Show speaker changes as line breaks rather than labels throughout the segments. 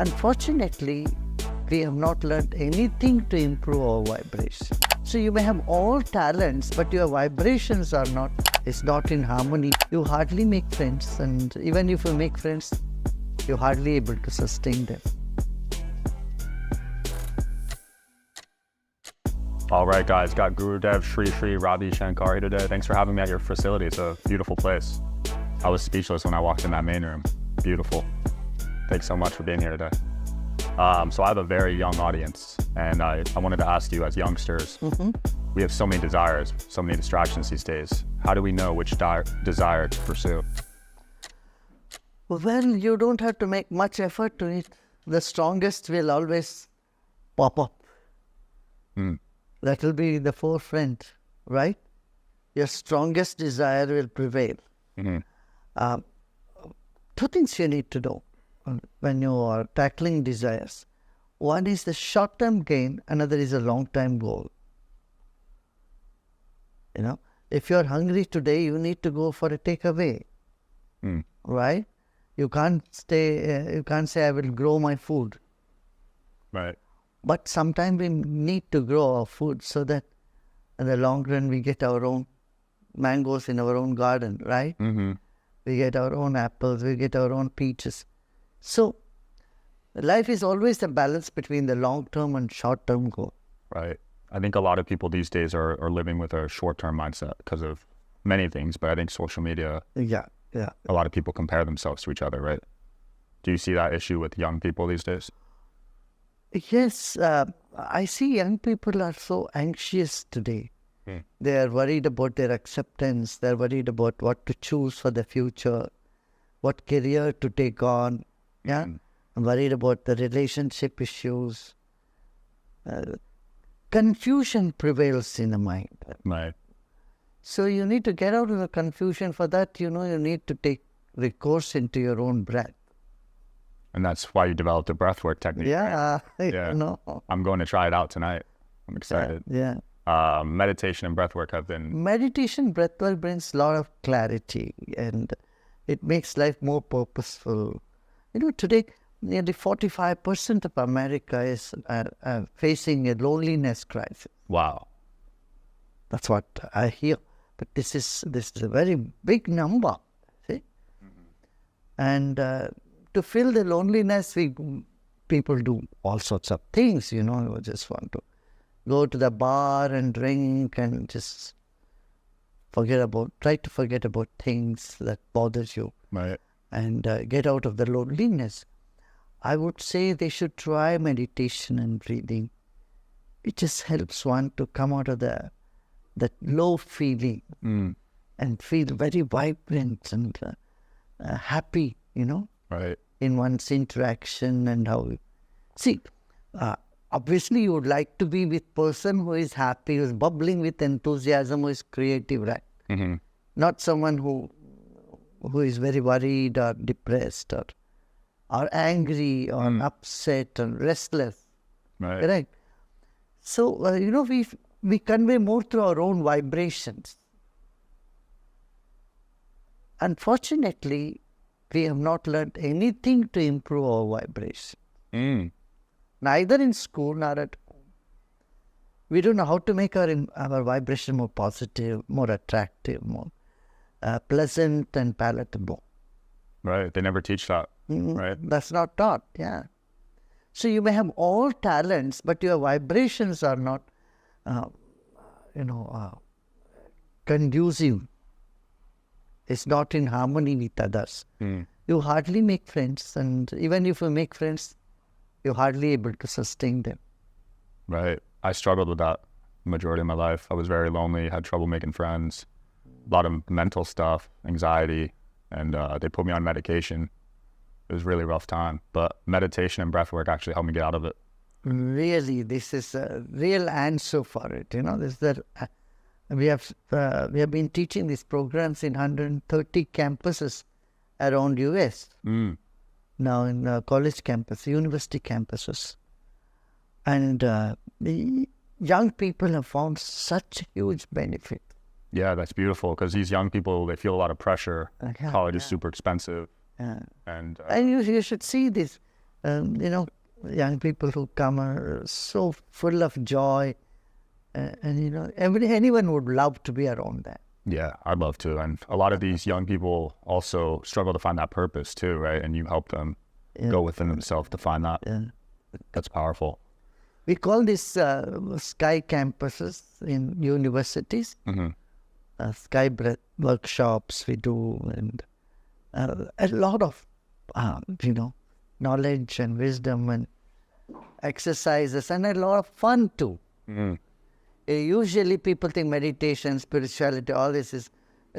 Unfortunately, we have not learned anything to improve our vibration. So you may have all talents, but your vibrations is not in harmony. You hardly make friends, and even if you make friends, you're hardly able to sustain them.
All right, guys, got Gurudev, Sri, Ravi, Shankar here today. Thanks for having me at your facility. It's a beautiful place. I was speechless when I walked in that main room. Beautiful. Thanks so much for being here today. So I have a very young audience, and I wanted to ask you, as youngsters, we have so many desires, so many distractions these days. How do we know which desire to pursue?
Well, you don't have to make much effort to it. The strongest will always pop up. That will be the forefront, right? Your strongest desire will prevail. Two things you need to know when you are tackling desires. One is the short-term gain, another is a long-term goal. You know, if you're hungry today, you need to go for a takeaway, right? You can't say, I will grow my food.
Right.
But sometimes we need to grow our food so that in the long run we get our own mangoes in our own garden, right? We get our own apples, we get our own peaches. So life is always a balance between the long-term and short-term goal.
Right. I think a lot of people these days are living with a short-term mindset because of many things, but I think social media, a lot of people compare themselves to each other, right? Do you see that issue with young people these days?
Yes, I see young people are so anxious today. They are worried about their acceptance. They're worried about what to choose for the future, what career to take on. I'm worried about the relationship issues. Confusion prevails in the mind.
Right.
So you need to get out of the confusion. For that, you need to take recourse into your own breath.
And that's why you developed a breathwork technique.
Yeah.
Right? I'm going to try it out tonight. I'm excited. Meditation and breathwork have been...
Meditation, breathwork brings a lot of clarity and it makes life more purposeful. Today, nearly 45% of America is facing a loneliness crisis.
Wow.
That's what I hear. But this is a very big number. See? And to fill the loneliness, people do all sorts of things, you just want to go to the bar and drink and just try to forget about things that bothers you.
Right.
And get out of the loneliness. I would say they should try meditation and breathing. It just helps one to come out of that low feeling and feel very vibrant and happy,
Right.
in one's interaction and how... See, obviously you would like to be with person who is happy, who is bubbling with enthusiasm, who is creative, right? Not someone who is very worried or depressed or angry or upset or restless.
Right.
Correct? So, we convey more through our own vibrations. Unfortunately, we have not learned anything to improve our vibration. Neither in school nor at home. We don't know how to make our vibration more positive, more attractive, more pleasant and palatable.
Right. They never teach that. Right.
That's not taught. Yeah. So you may have all talents, but your vibrations are not, conducive. It's not in harmony with others. You hardly make friends, and even if you make friends, you're hardly able to sustain them.
Right. I struggled with that the majority of my life. I was very lonely, had trouble making friends, a lot of mental stuff, anxiety, and they put me on medication. It was a really rough time, but meditation and breathwork actually helped me get out of it.
Really, this is a real answer for it. We have been teaching these programs in 130 campuses around US. Now in college campus, university campuses. And the young people have found such a huge benefit.
Yeah, that's beautiful, because these young people, they feel a lot of pressure. College is super expensive.
And you should see this. Young people who come are so full of joy, and anyone would love to be around that.
Yeah, I'd love to. And a lot of these young people also struggle to find that purpose too, right? And you help them go within themselves to find that.
Yeah.
That's powerful.
We call these sky campuses in universities, sky breath workshops we do, and a lot of, knowledge and wisdom and exercises, and a lot of fun too. Usually people think meditation, spirituality, all this is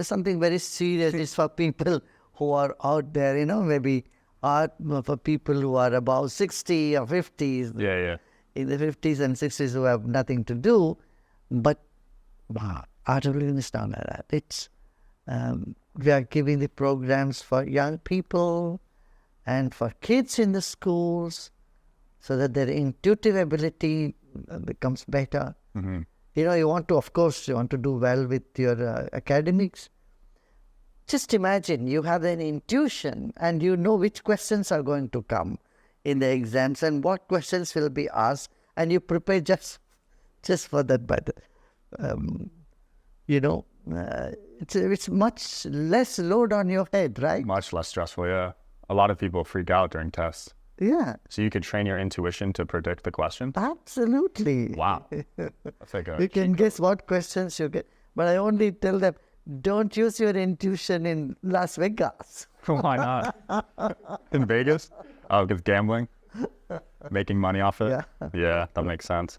something very serious. It's for people who are out there, maybe art for people who are above 60 or 50s.
Yeah.
In the 50s and 60s who have nothing to do. But art of living is not like that. It's, we are giving the programs for young people and for kids in the schools so that their intuitive ability becomes better. You want to do well with your academics. Just imagine you have an intuition and you know which questions are going to come in the exams and what questions will be asked, and you prepare just for that. But it's much less load on your head, right?
Much less stressful, yeah. A lot of people freak out during tests.
Yeah.
So you could train your intuition to predict the question?
Absolutely.
Wow. That's like
You can guess what questions you get. But I only tell them, don't use your intuition in Las Vegas.
Why not? In Vegas? Oh, because gambling? Making money off it? Yeah, that makes sense.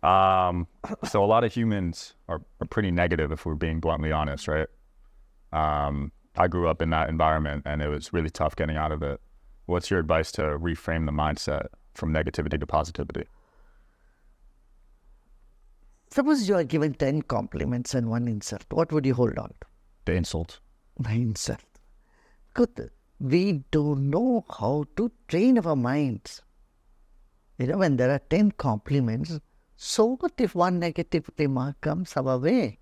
So a lot of humans are pretty negative, if we're being bluntly honest, right? I grew up in that environment and it was really tough getting out of it. What's your advice to reframe the mindset from negativity to positivity?
Suppose you are given 10 compliments and one insult. What would you hold on to?
The insult.
The insult. Good. We don't know how to train our minds. When there are 10 compliments, so what if one negative remark comes our way?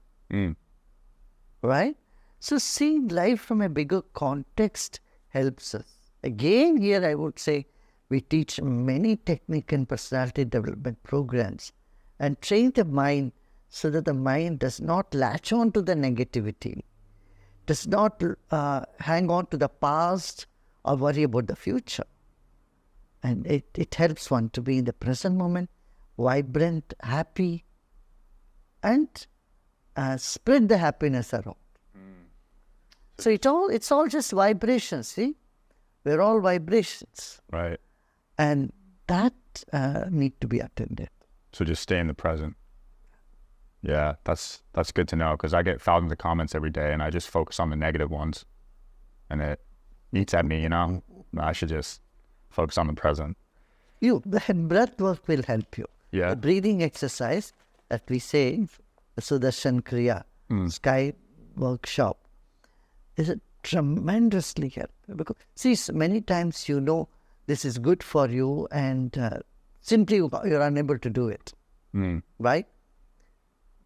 Right? So seeing life from a bigger context helps us. Again, here I would say we teach many technique and personality development programs and train the mind so that the mind does not latch on to the negativity, does not hang on to the past or worry about the future. And it helps one to be in the present moment, vibrant, happy, and spread the happiness around. So it's all just vibrations, see? We're all vibrations.
Right.
And that need to be attended.
So just stay in the present. Yeah, that's good to know, because I get thousands of comments every day and I just focus on the negative ones. And it eats at me, I should just focus on the present.
The breath work will help you.
Yeah.
The breathing exercise that we say, the Sudarshan Kriya, sky workshop, is a tremendously helpful. Because, see, many times this is good for you and simply you're unable to do it. Right?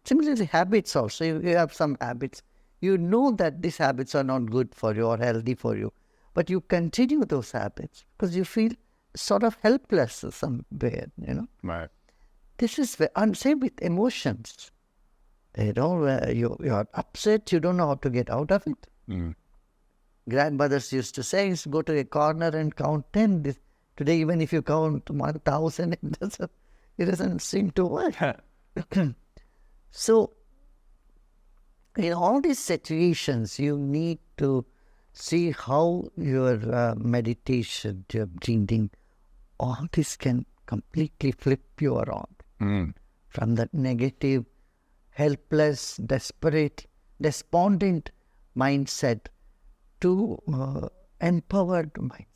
Similarly, habits also. You have some habits. You know that these habits are not good for you or healthy for you, but you continue those habits because you feel sort of helpless somewhere,
Right.
This is same with emotions. You're upset, you don't know how to get out of it. Grandmothers used to say, go to a corner and count 10. Today, even if you count 1,000, it doesn't seem to work. So, in all these situations, you need to see how your meditation, your breathing, all this can completely flip you around from that negative, helpless, desperate, despondent mindset to empowered mindset.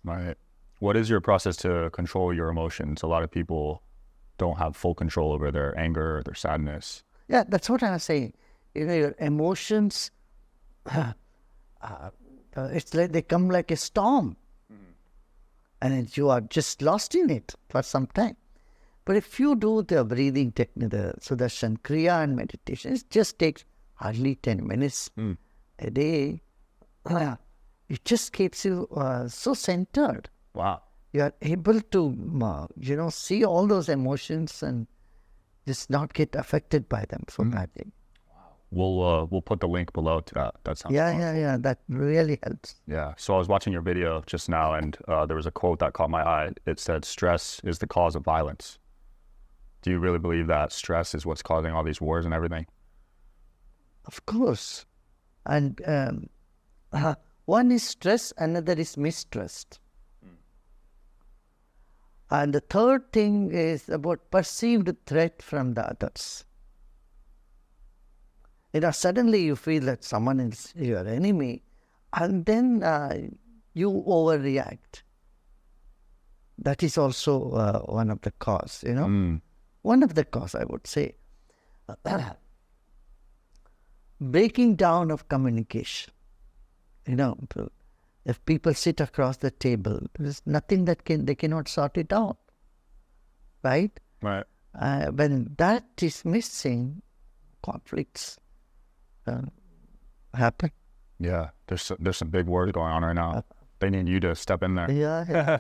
Right. What is your process to control your emotions? A lot of people don't have full control over their anger or their sadness.
Yeah, that's what I was saying. Your emotions, it's like they come like a storm. And you are just lost in it for some time. But if you do the breathing technique, the Sudarshan Kriya and meditation, it just takes hardly 10 minutes a day. It just keeps you so centered.
Wow.
you are able to, see all those emotions and just not get affected by them so badly.
We'll put the link below to that. That sounds
Yeah,
powerful.
yeah. That really helps.
Yeah. So I was watching your video just now, and there was a quote that caught my eye. It said, "Stress is the cause of violence." Do you really believe that stress is what's causing all these wars and everything?
Of course. And one is stress, another is mistrust. And the third thing is about perceived threat from the others. Suddenly you feel that someone is your enemy, and then you overreact. That is also one of the cause, One of the cause, I would say. Breaking down of communication. If people sit across the table, there's nothing that they cannot sort it out. Right?
Right.
When that is missing, conflicts happen.
Yeah. There's some big wars going on right now. They need you to step in there.
Yeah.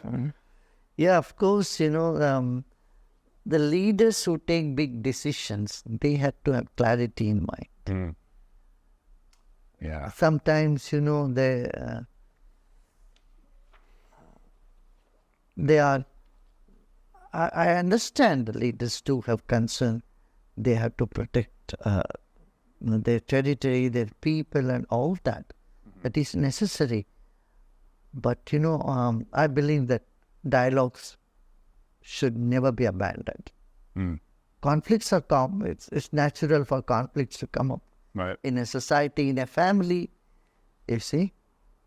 Yeah, of course, the leaders who take big decisions, they have to have clarity in mind.
Yeah.
Sometimes, they are, I understand the leaders do have concern. They have to protect their territory, their people and all that. That is necessary. But, I believe that dialogues should never be abandoned. Conflicts are common. It's natural for conflicts to come up.
Right.
In a society, in a family, you see,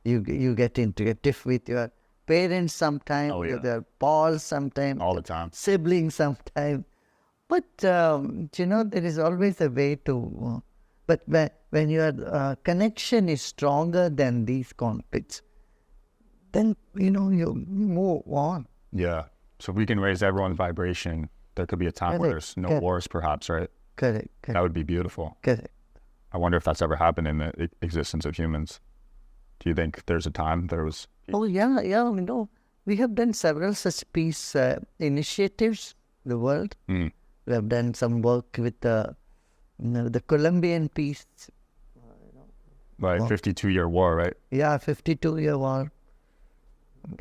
you get into a tiff with your parents sometimes, with your boss sometimes,
all the time,
siblings sometimes. But there is always a way to. But when your connection is stronger than these conflicts, then you move on.
Yeah. So if we can raise everyone's vibration, there could be a time where there's no wars, perhaps, right?
Correct.
That would be beautiful.
Correct.
I wonder if that's ever happened in the existence of humans. Do you think there's a time there was?
Oh, yeah. We have done several such peace initiatives in the world. We have done some work with the Colombian peace.
Right, 52-year war, right?
Yeah, 52-year war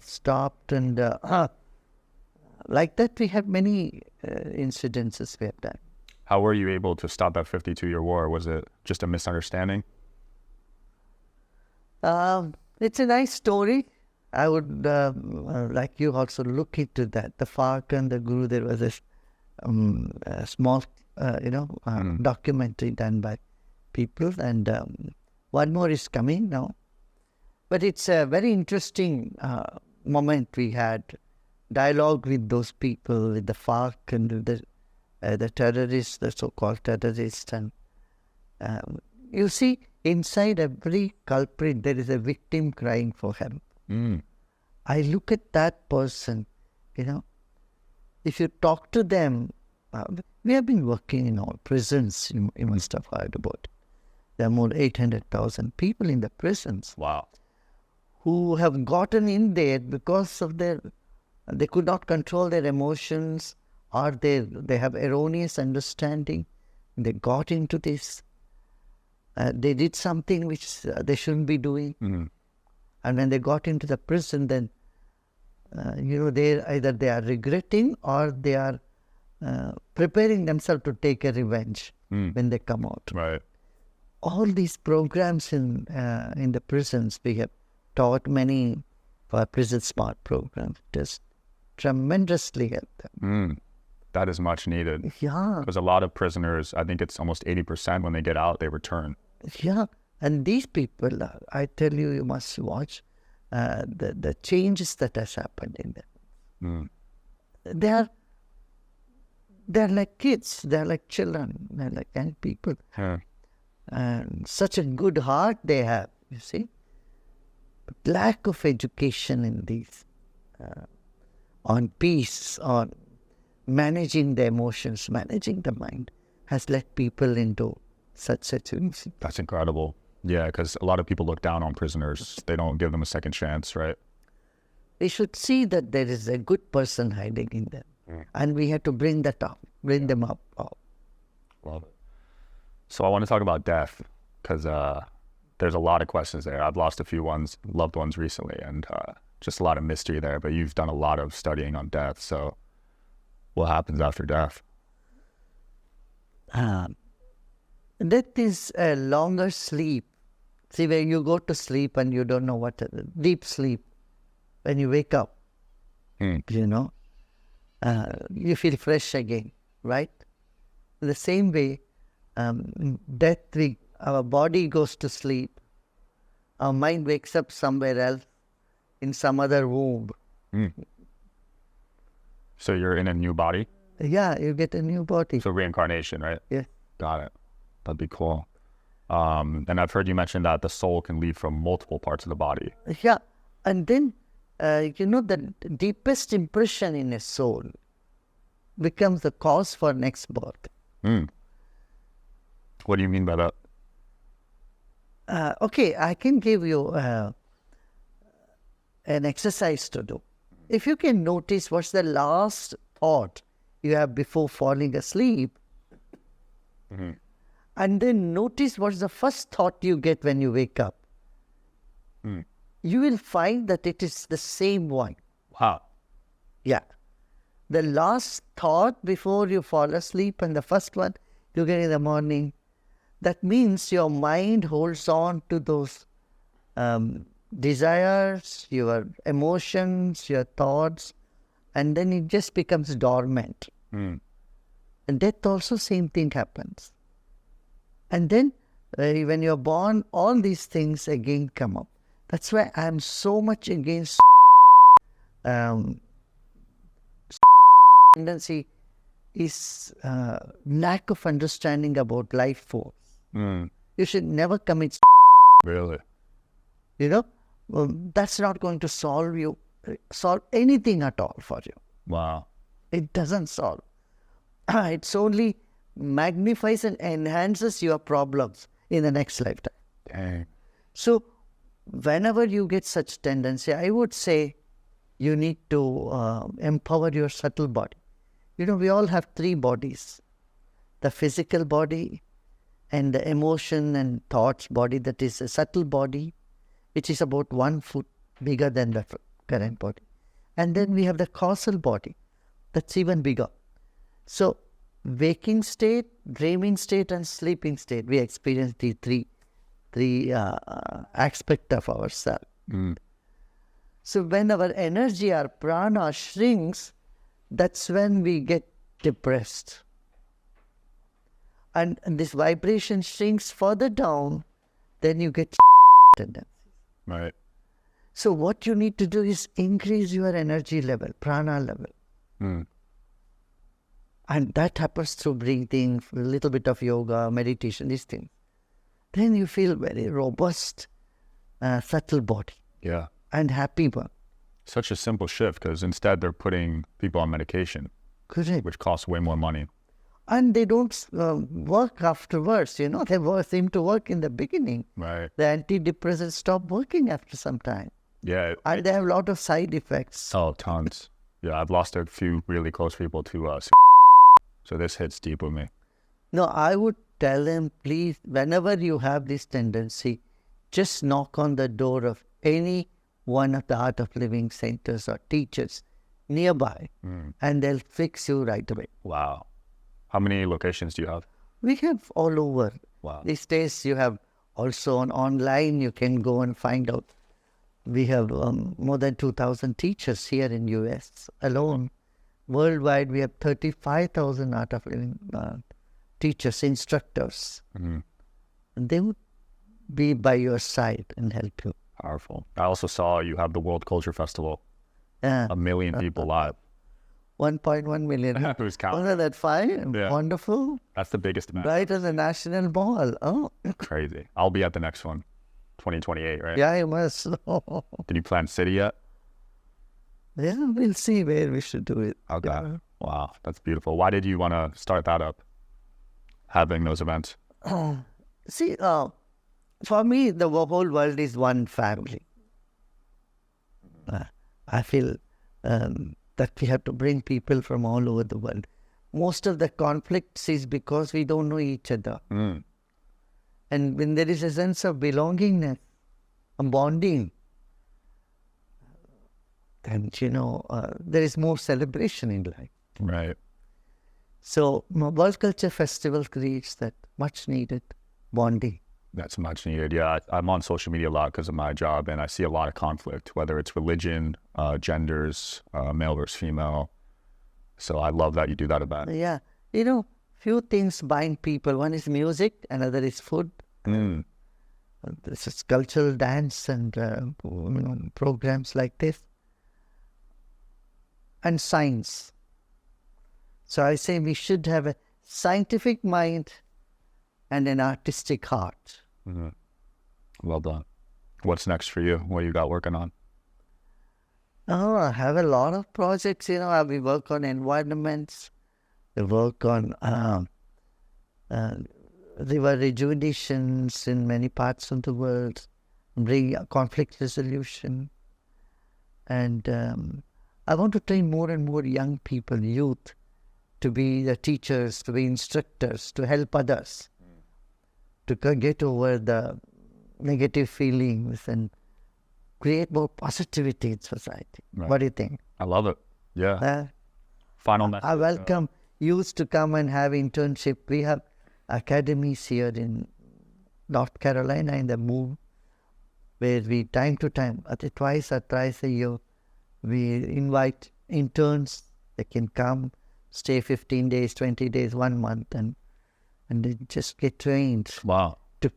stopped, and like that we have many incidences we have done.
How were you able to stop that 52-year war? Was it just a misunderstanding?
It's a nice story. I would like you also look into that. The FARC and the Guru, there was a small, documentary done by people, and one more is coming now. But it's a very interesting moment we had. Dialogue with those people, with the FARC and the terrorists, the so-called terrorists. And you see, inside every culprit, there is a victim crying for help. I look at that person, if you talk to them, we have been working in all prisons, you must have heard about it. There are more than 800,000 people in the prisons.
Wow.
Who have gotten in there because of they could not control their emotions, or they have erroneous understanding. They got into this. They did something which they shouldn't be doing. And when they got into the prison, then, either they are regretting or they are preparing themselves to take a revenge when they come out.
Right.
All these programs in the prisons, we have taught many for Prison Smart programs. Just tremendously helped them.
That is much needed.
Yeah.
Because a lot of prisoners, I think it's almost 80% when they get out, they return.
Yeah. And these people, I tell you, you must watch the changes that has happened in them. They're like kids. They're like children. They're like young people. And such a good heart they have, you see. But lack of education in these, on peace, on managing the emotions, managing the mind, has led people into such situations.
That's incredible. Yeah, because a lot of people look down on prisoners. They don't give them a second chance, right?
we should see that there is a good person hiding in them. And we have to bring that up, bring them up.
Love it. So I want to talk about death because there's a lot of questions there. I've lost a few loved ones recently, and just a lot of mystery there. But you've done a lot of studying on death. So what happens after death?
Death is a longer sleep. See, where you go to sleep and you don't know what, deep sleep. When you wake up, you know, you feel fresh again, right? The same way, death, our body goes to sleep. Our mind wakes up somewhere else in some other womb.
So you're in a new body?
Yeah, you get a new body.
So reincarnation, right?
Yeah.
Got it. That'd be cool. And I've heard you mention that the soul can leave from multiple parts of the body.
Yeah. And then, the deepest impression in a soul becomes the cause for next birth.
What do you mean by that?
Okay, I can give you an exercise to do. If you can notice what's the last thought you have before falling asleep, and then notice what's the first thought you get when you wake up, you will find that it is the same one.
Wow.
Yeah. The last thought before you fall asleep and the first one you get in the morning, that means your mind holds on to those desires, your emotions, your thoughts, and then it just becomes dormant. And death also, same thing happens. And then when you're born, all these things again come up. That's why I'm so much against tendency is lack of understanding about life force. You should never commit.
Really?
That's not going to solve anything at all for you.
Wow.
It doesn't solve. It's only magnifies and enhances your problems in the next lifetime.
Dang.
So whenever you get such tendency, I would say you need to empower your subtle body. We all have 3 bodies. The physical body and the emotion and thoughts body, that is a subtle body, which is about 1 foot bigger than the current body. And then we have the causal body, that's even bigger. So waking state, dreaming state, and sleeping state, we experience the three aspect of ourselves. So when our energy, our prana shrinks, that's when we get depressed. And this vibration shrinks further down, then you get tendencies.
Right.
So what you need to do is increase your energy level, prana level. And that happens through breathing, a little bit of yoga, meditation, these things. Then you feel very robust, subtle body.
Yeah.
And happy one.
Such a simple shift, because instead they're putting people on medication.
Correct.
Which costs way more money.
And they don't work afterwards, They seem to work in the beginning.
Right.
The antidepressants stop working after some time.
Yeah.
And they have a lot of side effects.
Oh, tons. Yeah, I've lost a few really close people to so this hits deep with me.
No, I would tell them, please, whenever you have this tendency, just knock on the door of any one of the Art of Living centers or teachers nearby, and they'll fix you right away.
Wow. How many locations do you have?
We have all over.
Wow.
These days you have also online, you can go and find out. We have more than 2,000 teachers here in US alone. Worldwide, we have 35,000 Art of Living teachers, instructors. And they would be by your side and help you.
Powerful. I also saw you have the World Culture Festival. 1 million people live.
1.1 million.
Who's counting?
Wasn't that fine?
Yeah.
Wonderful.
That's the biggest event.
Right on the national mall. Oh.
Crazy. I'll be at the next one. 2028, right?
Yeah, you must.
Did you plan city yet?
Yeah, we'll see where we should do it.
Okay.
Yeah.
Wow, that's beautiful. Why did you want to start that up? Having those events?
See, for me, the whole world is one family. I feel that we have to bring people from all over the world. Most of the conflicts is because we don't know each other. And when there is a sense of belongingness, a bonding, then, there is more celebration in life.
Right.
So World Culture Festival creates that much needed bonding.
That's much needed. Yeah, I'm on social media a lot because of my job, and I see a lot of conflict, whether it's religion, genders, male versus female. So I love that you do that about it.
Yeah. Few things bind people. One is music, another is food. This is cultural dance and programs like this. And science. So I say we should have a scientific mind and an artistic heart.
Well done. What's next for you? What you got working on?
Oh, I have a lot of projects. We work on environments. We work on river rejuvenations in many parts of the world, bring conflict resolution. And I want to train more and more young people, youth, to be the teachers, to be instructors, to help others, to get over the negative feelings and create more positivity in society.
Right.
What do you think?
I love it. Yeah. Final message.
I welcome youth to come and have internship. We have academies here in North Carolina in the Move, where we time to time, twice or thrice a year, we invite interns. They can come, stay 15 days, 20 days, 1 month, and they just get trained.
Wow.
To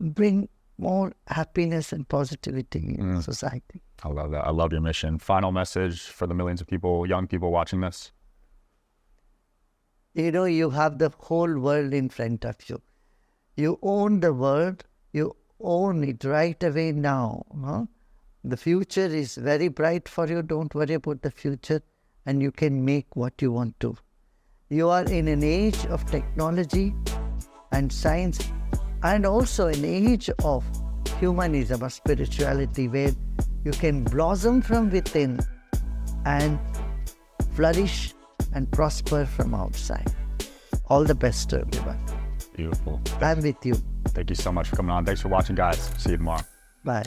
bring more happiness and positivity in society.
I love that. I love your mission. Final message for the millions of people, young people watching this.
You have the whole world in front of you. You own the world. You own it right away now. Huh? The future is very bright for you. Don't worry about the future, and you can make what you want to. You are in an age of technology and science, and also an age of humanism or spirituality, where you can blossom from within and flourish and prosper from outside. All the best to everyone.
Beautiful.
I'm with you.
Thank you so much for coming on. Thanks for watching, guys. See you tomorrow.
Bye.